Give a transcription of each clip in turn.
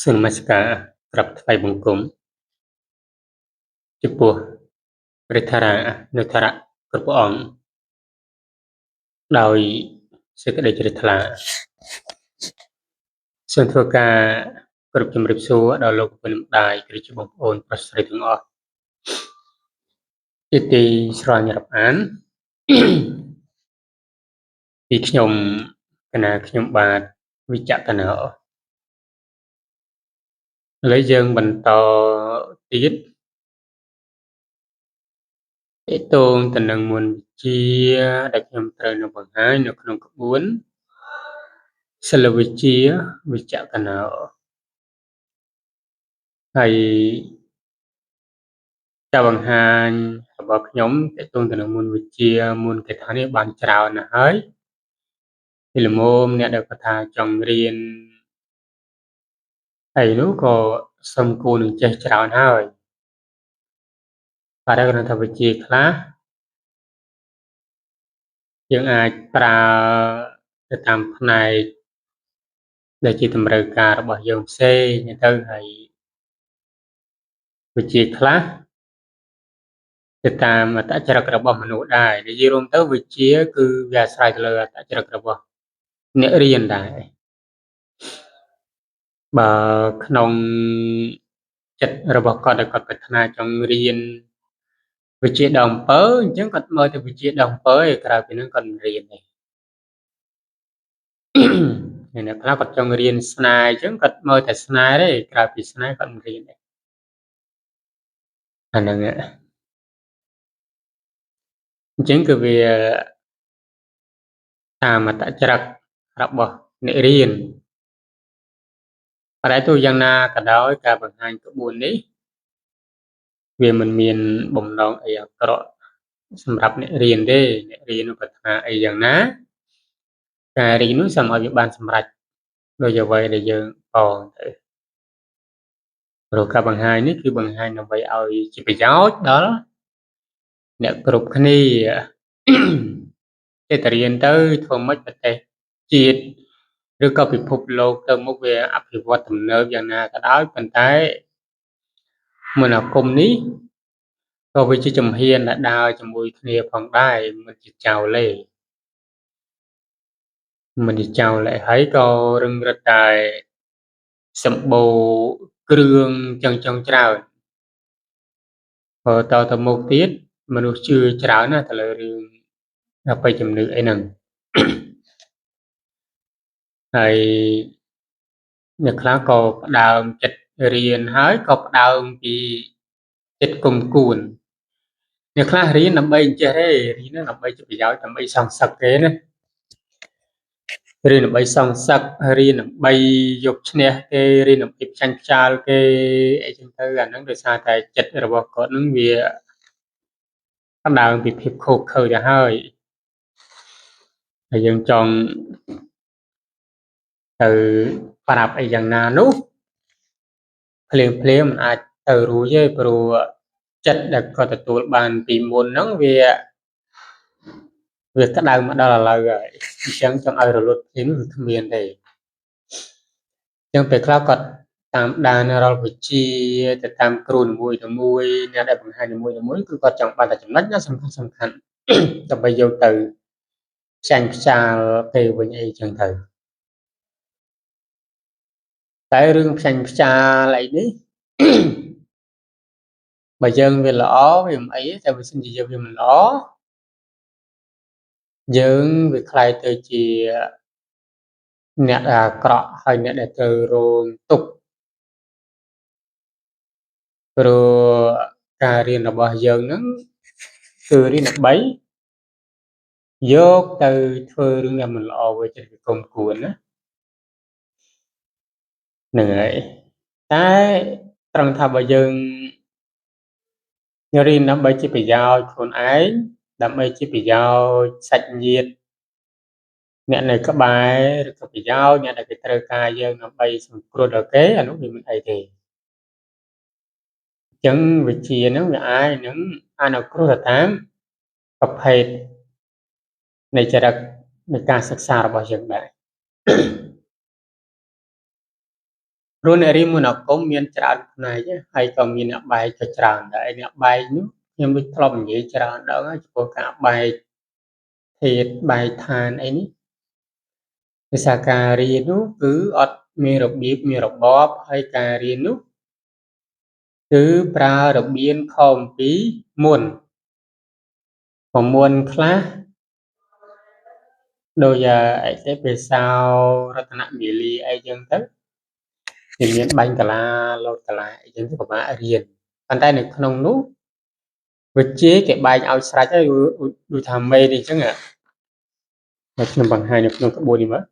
សូមនមស្ការក្រាបថ្វាយបង្គំចំពោះព្រះថរានុថរៈគ្រប់ព្រះអង្គដោយសេចក្តីជ្រះថ្លាសូមធ្វើការគ្រប់ជំរាបសួរដល់លោកពុទ្ធម្ដាយគឺជាបងប្អូនប្រុសស្រីទាំងអស់ជាទីស្រឡាញ់រាប់អានពីខ្ញុំកណាខ្ញុំបាទវិជ្ជកណាឥឡូវយើងបន្តទៀតទាក់ទងទៅនឹងមន្តវិជ្ជាដែលខ្ញុំត្រូវនឹងបង្ហាញនៅក្នុងក្បួនសិលវិជ្ជាវិជ្ជកណាហើយការបង្ហាញរបស់ខ្ញុំទាក់ទងទៅនឹងមន្តវិជ្ជាមន្តកថានេះបានច្រើនណាស់ហើយពីល្មមអ្នកដែលគាត់ថាចង់រៀនហើយនោះក៏សំគួរនឹងចេះច្រើនហើយបាទគាត់ថាវិជ្ជាខ្លះយើងអាចប្រើទៅតាមផ្នែកដែលជាតម្រូវការរបស់យើងផ្សេងទៅហើយវិជ្ជាខ្លះទៅតាមអត្តចរិតរបស់មនុស្សដែរនិយាយរួមទៅវិជ្ជាគឺវាអាស្រ័យទៅលើអត្តចរិតរបស់អ្នករៀនដែរបើក្នុងចិត្តរបស់គាត់ដែលគាត់ប្រាថ្នាចង់រៀនវិជ្ជាដងអំពើអញ្ចឹងគាត់មើលទៅវិជ្ជាដងអំពើឯក្រៅពីហ្នឹងគាត់មិនរៀនទេអ្នកខ្លះគាត់ចង់រៀនស្នេហ៍អញ្ចឹងគាត់មើលតែស្នេហ៍ទេក្រៅពីស្នេហ៍គាត់មិនរៀនទេអាហ្នឹងអញ្ចឹងគឺវាតាមអត្តចរិតរបស់អ្នករៀនតែទោះយ៉ាងណាក៏ដោយការបង្ហាញក្បួននេះវាមិនមានបំណងអីអាក្រក់សម្រាប់អ្នករៀនទេអ្នករៀននោះប្រាថ្នាអីយ៉ាងណាការរៀននោះសូមឲ្យវាបានសម្រេចដោយអ្វីដែលយើងបងទៅព្រោះការបង្ហាញនេះគឺបង្ហាញដើម្បីឲ្យជាប្រយោជន៍ដល់អ្នកគ្រប់គ្នាតែរៀនទៅធ្វើម៉េចប្រទេសជាតិឬក៏ពិភពលោកទៅមុខវាអភិវឌ្ឍទំនើបយ៉ាងណាក៏ដោយប៉ុន្តែមនោគមនេះក៏វាជាជំហានដែលដើរជាមួយគ្នាផងដែរមិនជាចោលទេមិនជាចោលទេហើយក៏រឹងរិតតែសម្បូរគ្រឿងចឹងច្រើនតទៅមុខទៀតមនុស្សជឿច្រើនណាស់ទៅលើរឿងអបិយជំនឿអីហ្នឹងហើយអ្នកខ្លះក៏ផ្ដើមចិត្តរៀនហើយក៏ផ្ដើមពីចិត្តគុំគួនអ្នកខ្លះរៀនដើម្បីចេះទេរៀនដើម្បីជាប្រយោជន៍ដើម្បីសងសឹកទេណារៀនដើម្បីសងសឹករៀនដើម្បីយកឈ្នះគេរៀនដើម្បីផ្ចាញ់ខ្យាលគេអីចឹងទៅអាហ្នឹងដោយសារតែចិត្តរបស់គាត់ហ្នឹងវាផ្ដើមពីភាពខូខើទៅហើយយើងចង់ទៅប្រាប់អីយ៉ាងណានោះភ្លាមមិនអាចទៅរួចទេព្រោះចិត្តដែលគាត់ទទួលបានពីមុនហ្នឹងវាក្តៅមកដល់ឥឡូវហើយអញ្ចឹងចង់ឲ្យរលត់ភ្លាមគឺគ្មានទេអញ្ចឹងពេលខ្លះគាត់តាមដានរាល់វិជ្ជាទៅតាមគ្រូនីមួយអ្នកដែលបង្ហាញនីមួយគឺគាត់ចង់បានតែចំណុចណាសំខាន់ដើម្បីយកទៅផ្ចាញ់ផ្ចាលគេវិញអីចឹងទៅតែរឿងផ្ចាញ់ផ្ចាលអីនេះបើយើងវាល្អវាមិនអីទេតែបើសិនជាយើងវាមិនល្អយើងវាខ្លាយទៅជាអ្នកអាក្រក់ហើយអ្នកដែលត្រូវរងទុក្ខព្រោះការរៀនរបស់យើងហ្នឹងគឺរៀនដើម្បីយកទៅធ្វើរឿងដែលមិនល្អវាចិត្តវាគុំគួនណាហ្នឹងហើយតែត្រង់ថាបើយើងរៀនដើម្បីជាប្រយោជន៍ខ្លួនឯងដើម្បីជាប្រយោជន៍សាច់ញាតិអ្នកនៅក្បែរឬក៏ប្រយោជន៍អ្នកដែលគេត្រូវការយើងដើម្បីសង្គ្រោះដល់គេអានោះវាមិនអីទេអញ្ចឹងវិជ្ជាហ្នឹងវាអាចនឹងអនុគ្រោះទៅតាមប្រភេទនៃចរិតនៃការសិក្សារបស់យើងដែរ ព្រោះអ្នករៀនមួយអង្គមមានច្រើនផ្នែកហើយក៏មានអ្នកបែកក៏ច្រើនដែរអ្នកបែកនោះខ្ញុំដូចធ្លាប់និយាយច្រើនដងហើយចំពោះការបែកធាតុបែកឋានអីនេះភាសាការរៀននោះគឺអត់មានរបៀបមានរបបហើយការរៀននោះគឺប្រើរបៀនខំពីមុនខ្លះដោយអតិបិសោរតនមាលីអីចឹងទៅវាមានបាញ់កាឡាលោតកាឡាអីចឹងទៅពិបាករៀនប៉ុន្តែនៅក្នុងនោះវិជ្ជាគេបែកឲ្យស្រេចហើយដូចថាមេនេះចឹងខ្ញុំបង្ហាញនៅក្នុងក្បួននេះមើល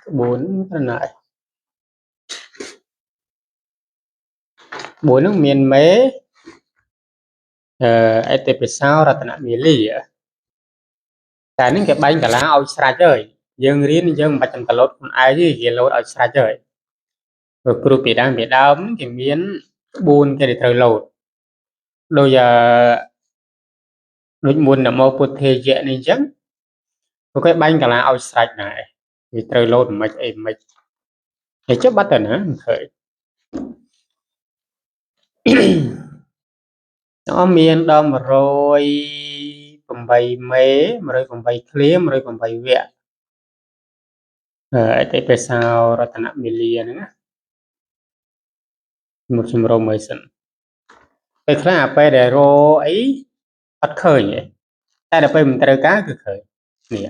ក្បួនត្រណាក់ក្បួននោះមានមេអតិបិសោរតនមាលីតែនឹងគេបែងកាឡាឲ្យស្រេចហើយយើងរៀនយើងមិនបាច់ចាំតលោតខ្លួនឯងទេគេលោតឲ្យស្រេចហើយព្រោះគ្រូពីដើមគេមានក្បួនគេត្រូវលោតដូចមុននមោពុទ្ធេយៈនេះអញ្ចឹងពួកគេបែងកាឡាឲ្យស្រេចដែរវាត្រូវលោតមិនអីមិនគេចុះបាត់ទៅណាមិនឃើញមានដល់108មេ108ឃ្លា108វគ្គអតិបិសោរតនមាលាហ្នឹងណាមកជំរុំមើលសិនពេលខ្លះពេលដែលរអីអត់ឃើញទេតែដល់ពេលមិនត្រូវការគឺឃើញនេះ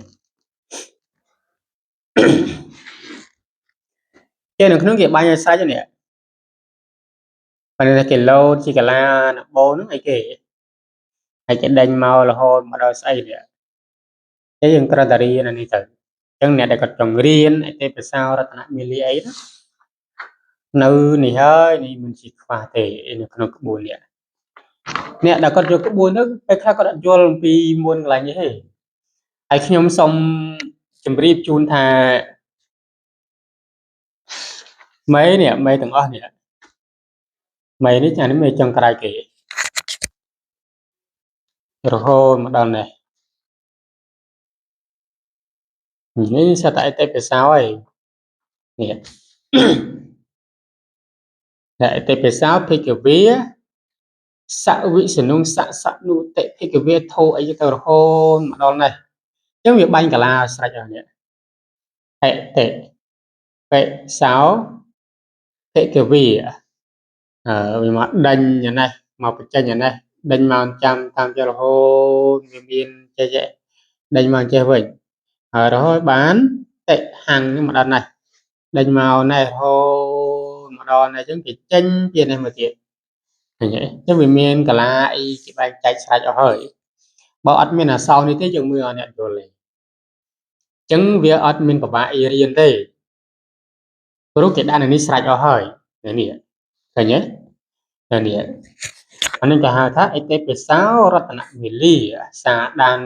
គេនៅក្នុងគេបាញ់ឲ្យស្រេចនេះប៉ុន្តែគេលោតជាកាឡានបោហ្នឹងអីគេហើយគេដេញមករហូតមកដល់ស្អីនេះតែយើងត្រូវតែរៀនអានេះទៅអញ្ចឹងអ្នកដែលគាត់ចង់រៀនអតិបិសោរតនមាលីអីណានៅនេះហើយនេះមិនជាខ្វះទេនៅក្នុងក្បួននេះអ្នកដែលគាត់យកក្បួនហ្នឹងពេលខ្លះគាត់អត់យល់អំពីមុនកន្លែងនេះទេហើយខ្ញុំសូមជម្រាបជូនថាមេទាំងអស់នេះមេនេះអានេះមេចុងក្រោយគេរហូតមកដល់នេះនេះសិតតែអតិបិសោហើយនេះតែអតិបិសោភិក្ខវេសវិសនុសនុតិភិក្ខវេធោអីទៅរហូតមកដល់នេះអញ្ចឹងវាបាញ់កាឡាស្រេចហើយនេះអតិបិសោភិក្ខវេវាមកដេញអានេះមកបញ្ចេញអានេះដេញមកចាំតាមចរហូតវាមានចេះដេញមកចេះវិញហើយរហូតបានតិហាំងនេះមកដល់នេះដេញមកនេះរហូតមកដល់នេះអញ្ចឹងគេចេញពីនេះមកទៀតឃើញទេអញ្ចឹងវាមានកាឡាអីគេបែងចែកស្រេចអស់ហើយបើអត់មានអសោនេះទេយើងមើលអត់អ្នកយល់ទេអញ្ចឹងវាអត់មានពិបាកអីរៀនទេព្រោះគេដាក់នៅនេះស្រេចអស់ហើយនេះឃើញទេនេះអានេះគេហៅថាអតិបិសោរតនមាលីសាដាន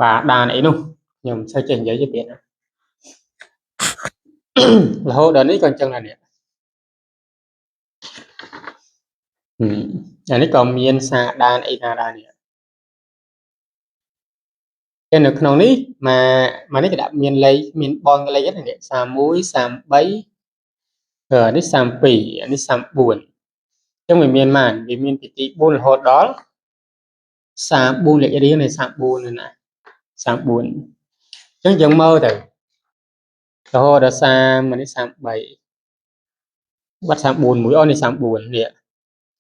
បាទដានអីនោះខ្ញុំមិនសូវចេះនិយាយទេទៀតរហូតដល់នេះក៏អញ្ចឹងដែរនេះអានេះក៏មានសាដានអីណាដែរនេះតែនៅក្នុងនេះមកនេះគេដាក់មានលេខមានបងលេខហ្នឹងនេះ31 33នេះ32នេះ34អញ្ចឹងវាមានម៉ានវាមានពីទី4រហូតដល់34លេខរៀងនៃ34នេះណា34អញ្ចឹងយើងមើលទៅរហូតដល់នេះ33បាត់34មួយនេះ34នេះ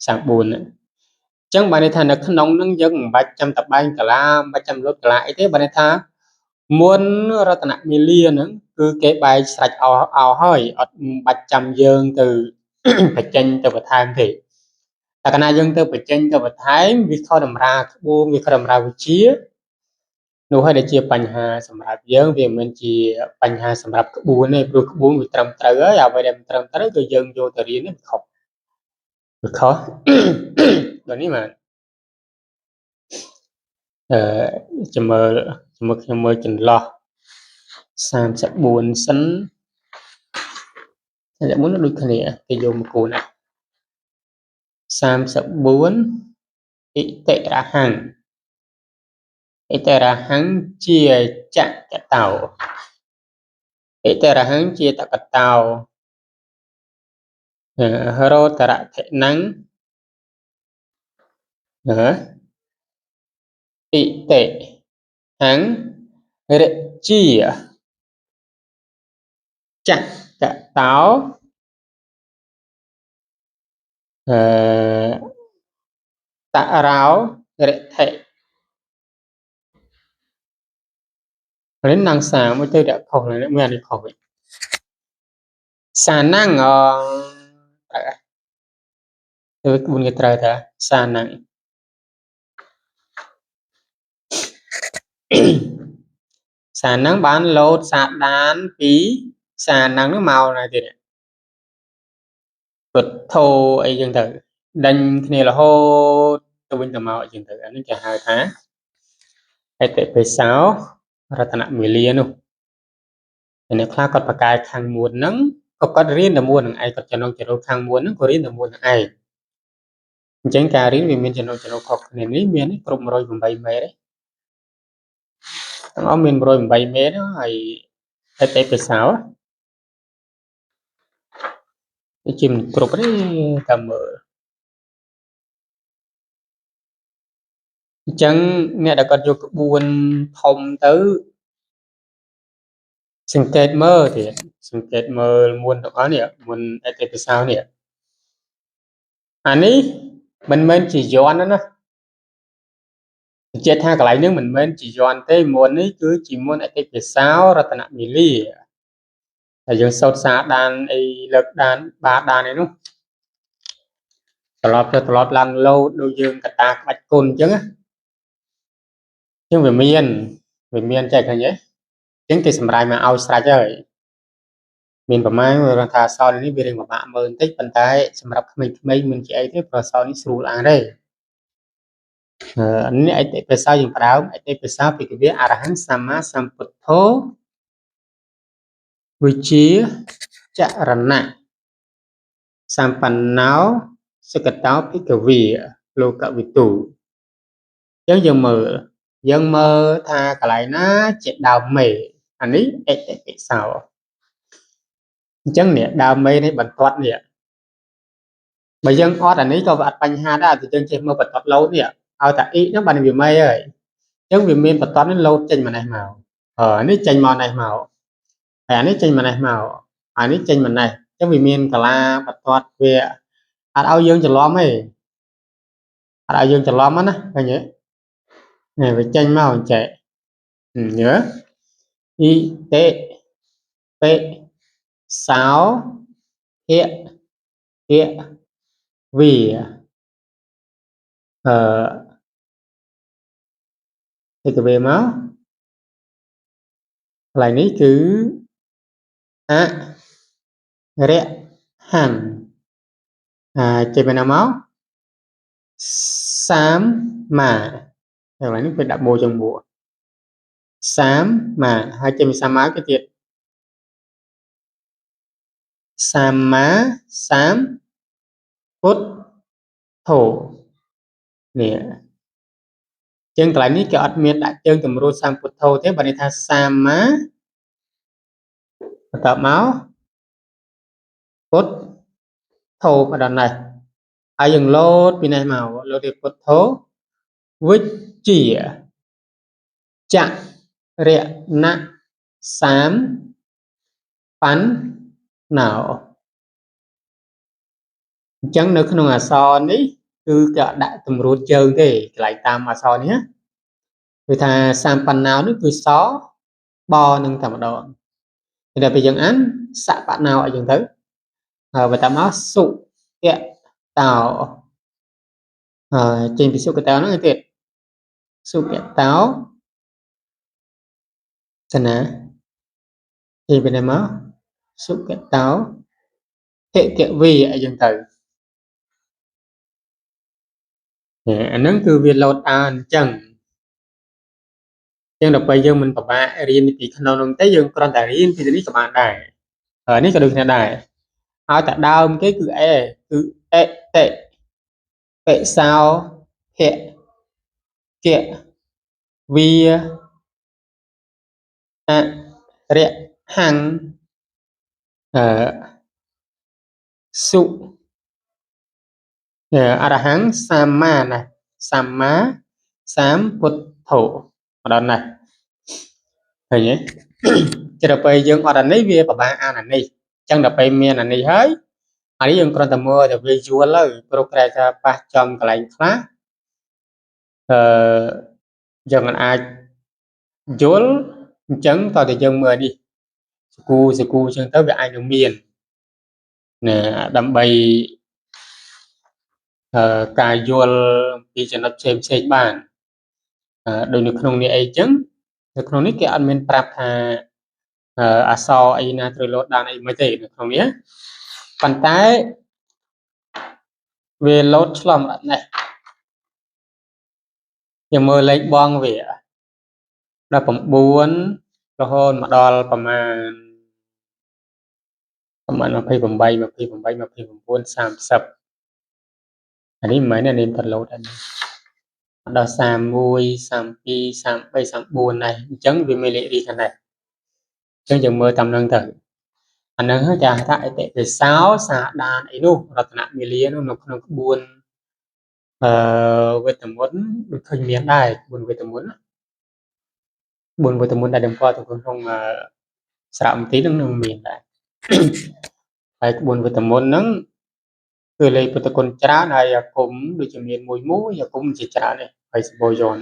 34អញ្ចឹងបើន័យថានៅក្នុងហ្នឹងយើងមិនបាច់ចាំតបែងកាឡាមិនបាច់ចាំលុតកាឡាអីទេបើន័យថាមុនរតនមាលាហ្នឹងគឺគេបែកស្រេចអស់ហើយអត់បាច់ចាំយើងទៅបញ្ចេញទៅបន្ថែមទេតែកាលណាយើងទៅបញ្ចេញទៅបន្ថែមវាខុសតម្រាក្បួនវាខុសតម្រាវិជ្ជានោះហើយដែលជាបញ្ហាសម្រាប់យើងវាមិនមែនជាបញ្ហាសម្រាប់ក្បួនទេព្រោះក្បួនវាត្រឹមត្រូវហើយអ្វីដែលមិនត្រឹមត្រូវគឺយើងយកទៅរៀននេះខុសដល់នេះមកចាំមើលខ្ញុំមើលចន្លោះ34សិន34ដូចគ្នាគេយកមកគូនណា34អិតិរហੰអិតិរហੰជាចកតោ អិតរហង្គជាតកតោរោតរថេណੰអិតិហੰរិជាចកតោតរោរិថិនេះនងសាមួយទៅដាក់ខុសនេះមាននេះខុសវិញសាណੰទៅក្បួនគេត្រូវថាសាណੰសាណੰបានលោតសាដានពីសាណੰនោះមកណាទៀតពុទ្ធោអីចឹងទៅដេញគ្នារហូតទៅវិញទៅមកអីចឹងទៅអានេះគេហៅថាអតិបិសោរតនមាលានោះអ្នកខ្លះគាត់បកកាយខាងមួនហ្នឹងក៏គាត់រៀនតែមួននឹងឯងគាត់ចំណងចំណុចខាងមួនហ្នឹងក៏រៀនតែមួននឹងឯងអញ្ចឹងការរៀនវាមានចំណុចខុសគ្នានេះមានគ្រប់108មេទេទាំងអស់មាន108មេហ្នឹងហើយអតិបិសោជាមិនគ្រប់ទេតាមមើលអញ្ចឹងអ្នកដែលគាត់យកក្បួនធំទៅសង្កេតមើលទៀតសង្កេតមើលមួនទាំងអស់នេះមួនអតិបិសោនេះអានេះមិនមែនជាយ័ន្តណាជាថាកន្លែងនេះមិនមែនជាយ័ន្តទេមួននេះគឺជាមួនអតិបិសោរតនមាលាហើយយើងសូត្រសាដានអីលើកដានបាដានអីនោះត្រឡប់ទៅត្រឡប់ឡើងលោតដូចយើងកតាក្បាច់គុណអញ្ចឹងណាអញ្ចឹងវាមានចែកឃើញទេអញ្ចឹងគេសម្រាយមកឲ្យស្រេចហើយមានប្រមាណគាត់ថាសោនេះវារៀងពិបាកមើលបន្តិចប៉ុន្តែសម្រាប់ក្មេងៗមិនជាអីទេព្រោះសោនេះស្រួលអានទេនេះអតិបិសោយើងផ្ដើមអតិបិសោភិក្ខវេអរហង្គសម្មាសម្ពុទ្ធោវិជាចរណៈសម្បណ្ណោសុគតោភិក្ខវេលោកវិទូអញ្ចឹងយើងមើលថាកន្លែងណាជាដើមមេអានេះអតិបិសោអញ្ចឹងនេះដើមមេនេះបន្ទាត់នេះបើយើងអត់អានេះក៏វាអត់បញ្ហាដែរតែយើងចេះមើលបន្ទាត់លោតនេះឲ្យតែអ៊ីហ្នឹងបានវាមេហើយអញ្ចឹងវាមានបន្ទាត់នេះលោតចេញមកនេះមកនេះចេញមកនេះមកហើយអានេះចេញមកនេះមកអានេះចេញមកនេះអញ្ចឹងវាមានកលាបន្ទាត់វាអត់ឲ្យយើងច្រឡំទេអត់ឲ្យយើងច្រឡំណាឃើញទេនេះវាចេញមកអញ្ចឹងញើអ៊ីតេបិសោភិក្ខវេភិក្ខវេមកកន្លែងនេះគឺអរហន្តចេញពីណាមកសម្មាកន្លែងនេះពេលដាក់បូចឹងបូសម្មាហើយចេញពីសម្មាគេទៀតសម្មាសម្ពុទ្ធោនេះចឹងកន្លែងនេះគេអត់មានដាក់ជើងតម្រួតសម្ពុទ្ធោទេបើន័យថាសម្មាបន្តមកពុទ្ធោម្ដងនេះហើយយើងលោតពីនេះមកលោតពីពុទ្ធោវិជ្ជាចរណៈសម្បណ្ណោអញ្ចឹងនៅក្នុងអក្សរនេះគឺគេអត់ដាក់តម្រួតជើងទេកន្លែងតាមអក្សរនេះណាគឺថាសម្បណ្ណោនេះគឺសបនឹងតែម្ដងតែពេលយើងអានសបណោអីចឹងទៅហើយបន្តមកសុគតោចេញពីសុគតោហ្នឹងឯទៀតសុគតោចណាចេញពីណាមកសុគតោភិក្ខវេអីចឹងទៅអាហ្នឹងគឺវាលោតអានអញ្ចឹងដល់ពេលយើងមិនពិបាករៀនពីក្នុងនោះទេយើងគ្រាន់តែរៀនពីនេះក៏បានដែរនេះក៏ដូចគ្នាដែរឲ្យតែដើមគេគឺអេគឺអតិបិសោភិក្ខវេអរ ហੰសុអរហੰសម្មាណាសម្មាសម្ពុទ្ធោម្ដងណាឃើញទេចុះពេលយើងអត់អានេះវាពិបាកអានអានេះអញ្ចឹងដល់ពេលមានអានេះហើយអានេះយើងគ្រាន់តែមើលតែវាយួលទៅព្រោះក្រែថាប៉ះចំកន្លែងខ្លះយើងមិនអាចយល់អញ្ចឹងតើតែយើងមើលនេះសគូអញ្ចឹងទៅវាអាចនឹងមានណាដើម្បីការយល់ពីចំណុចផ្សេងបានដូចនៅក្នុងនេះអីចឹងនៅក្នុងនេះគេអត់មានប្រាប់ថាអក្សរអីណាត្រូវលោតដានអីមិនទេនៅក្នុងនេះប៉ុន្តែវាលោតឆ្លងអត់ណេះយើងមើលលេខបងវា19រហូតមកដល់ប្រមាណ28 29 30អានេះមិនមែននេះប្រឡូតអានេះដល់31 32 33 34ដែរអញ្ចឹងវាមានលេខរីខាងនេះអញ្ចឹងយើងមើលតាមនឹងទៅអានឹងគេថាអតិទេសោសាដានអីនោះរតនមាលានោះនៅក្នុងក្បួនវេទមន្តដូចឃើញមានដែរក្បួនវេទមន្តដែលតម្កល់ទៅក្នុងស្រៈមន្ទីរនឹងមានដែរហើយក្បួនវេទមន្តហ្នឹងគឺលេខពុទ្ធគុណច្រើនហើយអាគមដូចជាមានមួយអាគមជាច្រើននេះហើយសម្បូរយន់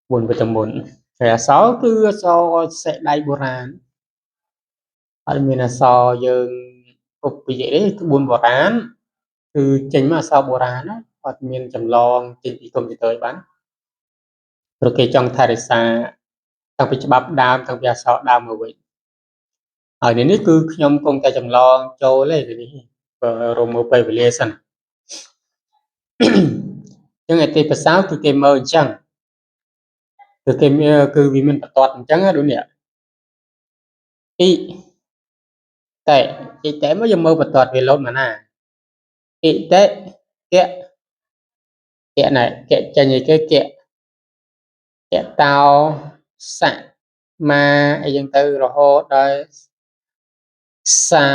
ក្បួនវេទមន្តហើយអក្សរគឺអក្សរសេដៃបុរាណអត់មានអក្សរយើងគ្រប់ពីទេក្បួនបុរាណគឺចេញមកអក្សរបុរាណណាអត់មានចម្លងចេញពីកុំព្យូទ័របានព្រោះគេចង់ថែរក្សាតាំងពីច្បាប់ដើមតាំងពីអក្សរដើមមកវិញហើយនេះគឺខ្ញុំគង់តែចម្លងចូលទេនេះរមមើលពេលវេលាសិនចឹងឯទីភាសាគឺគេមើលអញ្ចឹងគឺគេគឺវាមានបន្ទាត់អញ្ចឹងណាដូចនេះអ៊ីតែមកយើងមើលបន្ទាត់វាលោតមកណាអ៊ីតែកៈណែកៈចេញឯគេកៈតោសៈមាអីចឹងទៅរហូតដល់សា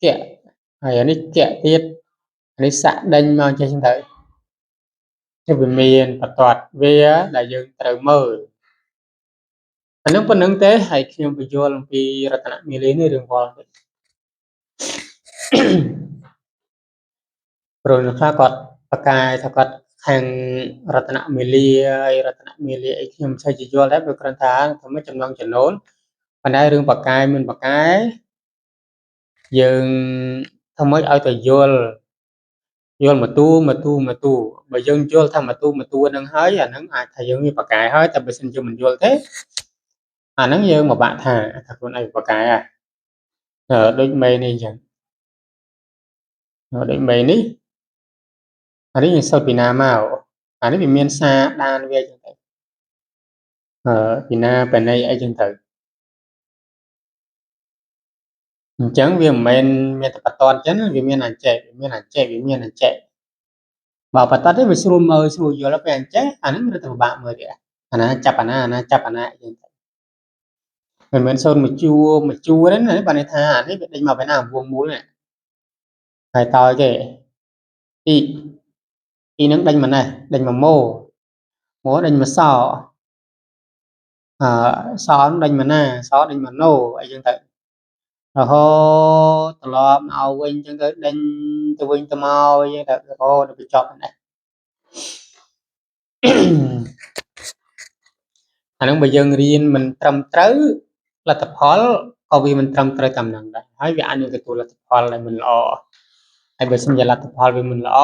កៈហើយអានេះកៈទៀតអានេះសៈដេញមកចេះចឹងទៅគឺវាមានបន្ទាត់វាដែលយើងត្រូវមើលអានឹងប៉ុណ្្នឹងទេហើយខ្ញុំបញ្យល់អំពីរតនមាលានេះរឿងវល់ទេព្រោះខ្លះគាត់ប្រកាយថាគាត់ខាងរតនមាលាហើយរតនមាលាអីខ្ញុំមិនសូវជាយល់ដែរព្រោះគ្រាន់តែថាមិនចំណងចំណូលប៉ុន្តែរឿងប្រកាយមិនប្រកាយយើងធ្វើម៉េចឲ្យទៅយល់មកទូបើយើងយល់ថាមកទូហ្នឹងហើយអាហ្នឹងអាចថាយើងមានប្រកាយហើយតែបើមិនយើងមិនយល់ទេអាហ្នឹងយើងមកបាក់ថាខ្លួនឯងប្រកាយដូចមេនេះអញ្ចឹងដូចមេនេះអានេះយើងសូត្រពីណាមកអានេះវាមានសារដានវាអញ្ចឹងទៅពីណាបែណីអីចឹងទៅអញ្ចឹងវាមិនមែនមានតែបន្ទាត់អញ្ចឹងវាមានអញ្ចេះបើបន្ទាត់ទេវាស្រួលមើលស្រួលយល់ពេលអញ្ចេះអាហ្នឹងរត់ទៅពិបាកមើលទៀតអាណាចាប់អាណាចាប់អាណាអញ្ចឹងមិនមែនសូត្រមួយជួរទេណាបើន័យថាអានេះវាដេញមកពីណាវងមូលនេះហើយតើគេអ៊ីហ្នឹងដេញមកណេះដេញមកម៉ូដេញមកសសដេញមកណាសដេញមកណូអីចឹងទៅរហូតត្រឡប់មកវិញចឹងទៅដេញទៅវិញទៅមកអីចឹងទៅរហូតដល់បញ្ចប់ហ្នឹងអាហ្នឹងបើយើងរៀនមិនត្រឹមត្រូវលទ្ធផលក៏វាមិនត្រឹមត្រូវតាមនឹងដែរហើយវាអាចនឹងទទួលលទ្ធផលដែលមិនល្អហើយបើសិនជាលទ្ធផលវាមិនល្អ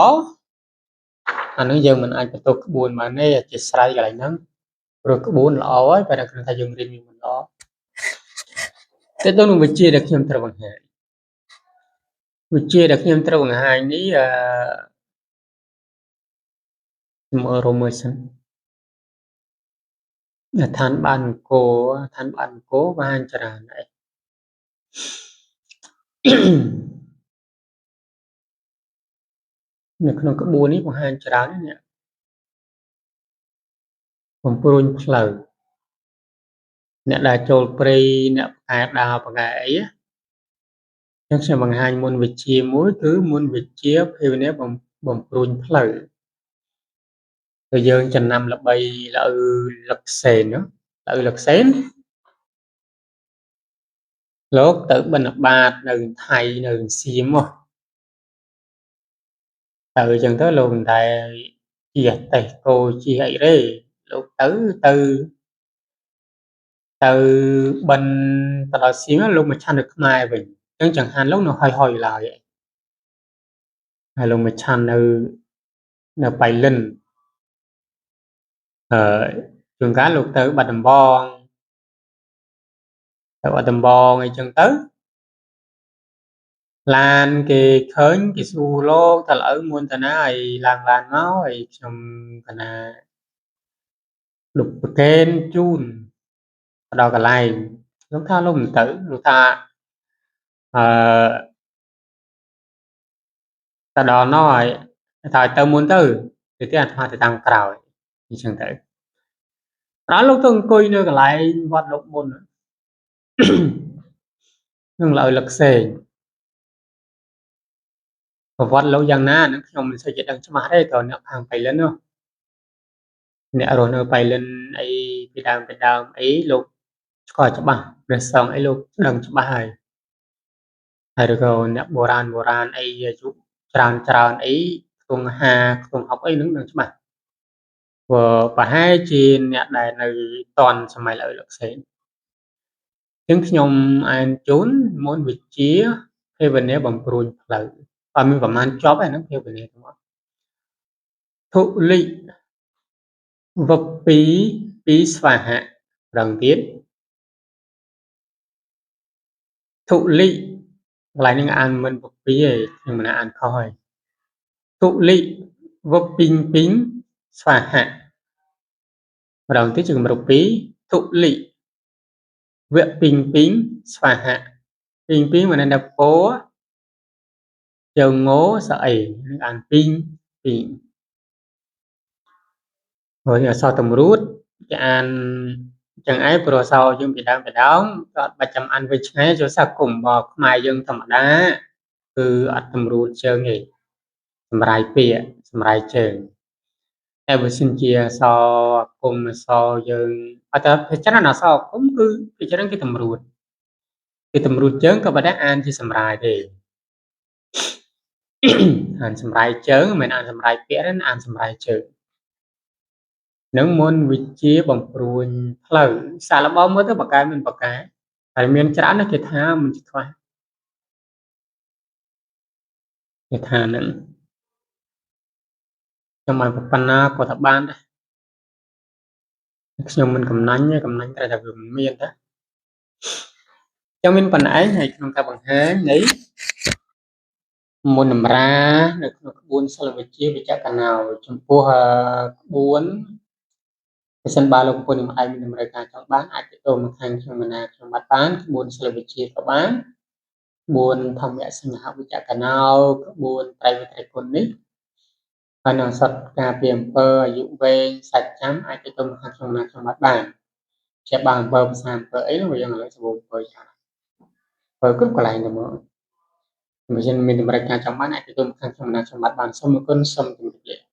អានឹងយើងមិនអាចបន្ទោសក្បួនបានទេអធិស្ឋានកន្លែងហ្នឹងព្រោះក្បួនល្អហើយតែគ្រាន់តែយើងរៀនវាមិនល្អតែទៅនឹងវិជ្ជាដែលខ្ញុំត្រូវបង្ហាញនេះខ្ញុំរមមើលសិនឋានបានអង្គរបានច្រើនដែរនៅក្នុងក្បួននេះបង្ហាញច្រើននេះបំព្រួញផ្លូវ អ្នកដែលចូលព្រៃអ្នកផ្កាយដើរផ្កាយអីចឹងខ្ញុំបង្ហាញមុនវិជ្ជាមួយគឺមុនវិជ្ជាភេវនាបំព្រួញផ្លូវគឺយើងចំណាំល្បីលៅលឹកសេនលៅលឹកសេនលោកទៅបិណ្ឌបាតនៅថៃនៅសៀមទៅអញ្ចឹងទៅលោកមិនដែលជិះតេះគោជិះអីទេលោកទៅបិណ្ឌទៅដល់សៀមលោកមកឆាន់នៅខ្មែរវិញអញ្ចឹងចង្ហាន់លោកនៅហុយឡើយហើយលោកមកឆាន់នៅបៃលិនជួនកាលលោកទៅបាត់ដំបងអីចឹងទៅឡានគេឃើញគេសួរលោកតើឥឡូវមុនតាណាឲ្យឡើងឡានមកឲ្យខ្ញុំតាណាលុបប្រកេនជូនទៅដល់កន្លែងលោកថាលោកមិនទៅលោកថាទៅដល់នោះឲ្យថាទៅមុនទៅទៀតអាត្មាទៅតាមក្រោយអញ្ចឹងទៅដល់លោកទៅអង្គុយនៅកន្លែងវត្តលោកមុននឹងឡើយលឹកសេងប្រវត្តិលោកយ៉ាងណានឹងខ្ញុំមិនសូវជាដឹងច្បាស់ទេតើអ្នកខាងបៃលិននោះអ្នករស់នៅបៃលិនអីពីដើមអីលោកស្គាល់ច្បាស់ព្រះសង្ឃអីលោកដឹងច្បាស់ហើយឬក៏អ្នកបុរាណអីអាយុច្រើនអីខ្ទង់50ខ្ទង់60អីនឹងដឹងច្បាស់ព្រោះប្រហែលជាអ្នកដែលនៅតន់សម័យលឹកសេងអញ្ចឹងខ្ញុំអានជូនមុនវិជ្ជាភេវនាបំព្រួញផ្លូវអត់មានប្រមាណចប់ឯហ្នឹងភេវនាទាំងអស់ធុលិវពីពីស្វាហៈរងទៀតធុលិកន្លែងនេះអានមិនពពីទេខ្ញុំមិនអានខុសហើយធុលិវពីងពីងស្វាហៈម្ដងទៀតជាគម្រប់2ធុលិវពីងពីងស្វាហៈពីងពីងមានន័យថាពោជើងងស្អីនឹងអានពីងហើយអក្សរតម្រួតគេអានចឹងឯងព្រោះអក្សរយើងពីដើមក៏អត់បាច់ចាំអានវិញឆ្ងាយចូលសាគុំបខ្មែរយើងធម្មតាគឺអត់តម្រួតជើងទេសម្រាយពាក្យសម្រាយជើងតែបើសិនជាអក្សរគុំអក្សរយើងអត់តែភាគច្រើនអក្សរគុំគឺភាគច្រើនគេតម្រួតជើងក៏មិនដែរអានជាសម្រាយទេអានសម្រាយជើងមិនអានសម្រាយពាក្យទេអានសម្រាយជើងនឹងមុនវិជ្ជាបំព្រួញផ្លូវសាកល្បងមើលទៅបកកែមិនបកកែហើយមានច្រើនណាស់គេថាមិនខ្វះគេថានឹងខ្ញុំឲ្យប៉ុណ្ណាក៏ថាបានដែរខ្ញុំមិនកំណាញ់ទេកំណាញ់តែថាវាមិនមានទេចឹងមានប៉ុណ្ណេះហើយក្នុងការបង្ហាញនៃមុនតម្រានៅក្នុងក្បួនសិលវិជ្ជាវិជ្ជកណោចំពោះក្បួនបើសិនបើលោកពុទ្ធនឹងឯងមានតម្រូវការចង់បានអាចទៅមកខាងខ្ញុំមណាខ្ញុំបាត់បានក្បួនសិលវិជ្ជាក៏បានក្បួនធម្មសញ្ញាវិជ្ជកណោក្បួនត្រៃវិត្រៃគុណនេះហើយនឹងសត្វការពីអំពើអាយុវែងសាច់ចាំអាចទៅមកខាងខ្ញុំមណាខ្ញុំបាត់បានជាបានអំពើភាសាអំពើអីនោះយើងឥឡូវសម្បូរអំពើច្រើនអំពើគ្រប់កន្លែងទៅមកបើមិនមានតម្រូវការចង់បានអាចទៅខាងខ្ញុំមណាខ្ញុំបាត់បានសូមអរគុណសូមជម្រាបលា